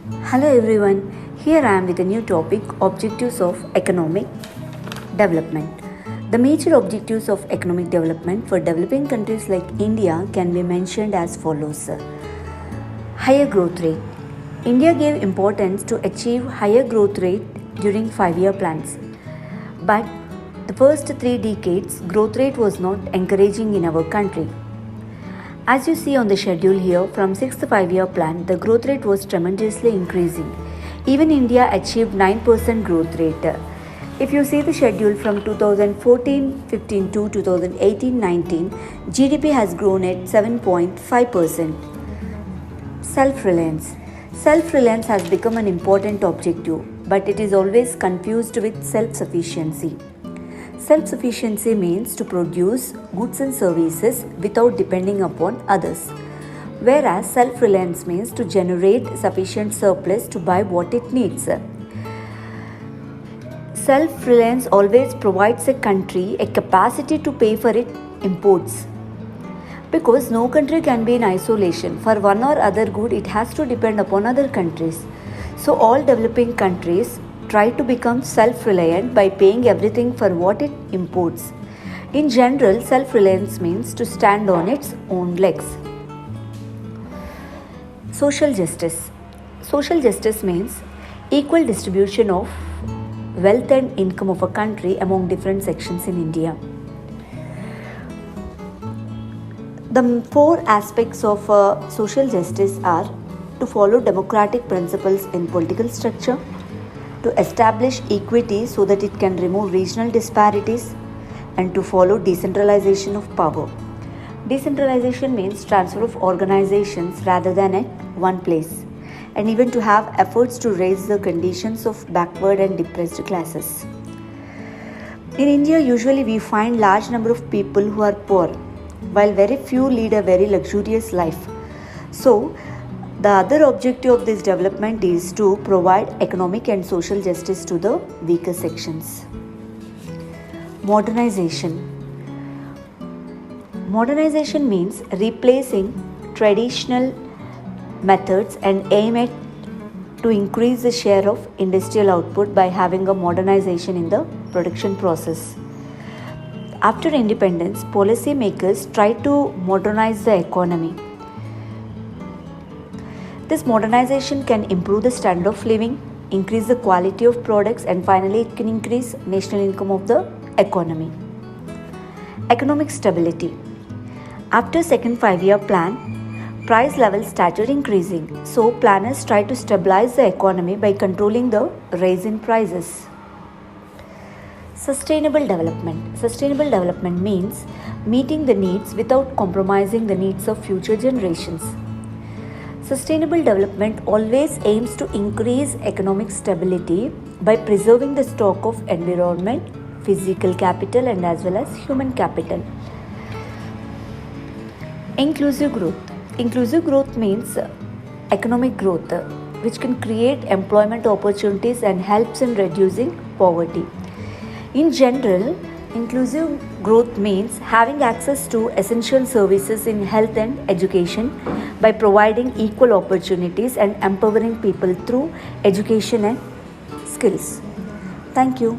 Hello everyone, here I am with a new topic, Objectives of Economic Development. The major objectives of economic development for developing countries like India can be mentioned as follows. Higher growth rate. India gave importance to achieve higher growth rate during 5-year plans. But the first 3 decades, growth rate was not encouraging in our country. As you see on the schedule here, from 6th 5-year plan, the growth rate was tremendously increasing. Even India achieved 9% growth rate. If you see the schedule from 2014-15 to 2018-19, GDP has grown at 7.5%. Self-reliance. Self-reliance has become an important objective, but it is always confused with self-sufficiency. Self-sufficiency means to produce goods and services without depending upon others, whereas self-reliance means to generate sufficient surplus to buy what it needs. Self-reliance always provides a country a capacity to pay for its imports, because no country can be in isolation. For one or other good, it has to depend upon other countries. So all developing countries try to become self-reliant by paying everything for what it imports. In general, self-reliance means to stand on its own legs. Social justice. Social justice means equal distribution of wealth and income of a country among different sections in India. The 4 aspects of social justice are to follow democratic principles in political structure, to establish equity so that it can remove regional disparities, and to follow decentralization of power. Decentralization means transfer of organizations rather than at one place, and even to have efforts to raise the conditions of backward and depressed classes. In India, usually we find large number of people who are poor, while very few lead a very luxurious life. So, the other objective of this development is to provide economic and social justice to the weaker sections. Modernization. Modernization means replacing traditional methods and aim at to increase the share of industrial output by having a modernization in the production process. After independence, policy makers tried to modernize the economy. This modernization can improve the standard of living, increase the quality of products, and finally it can increase national income of the economy. Economic stability. After second 5-year plan, price levels started increasing. So planners tried to stabilize the economy by controlling the rise in prices. Sustainable development. Sustainable development means meeting the needs without compromising the needs of future generations. Sustainable development always aims to increase economic stability by preserving the stock of environment, physical capital, and as well as human capital. Inclusive growth. Inclusive growth means economic growth which can create employment opportunities and helps in reducing poverty. In general, inclusive growth means having access to essential services in health and education by providing equal opportunities and empowering people through education and skills. Thank you.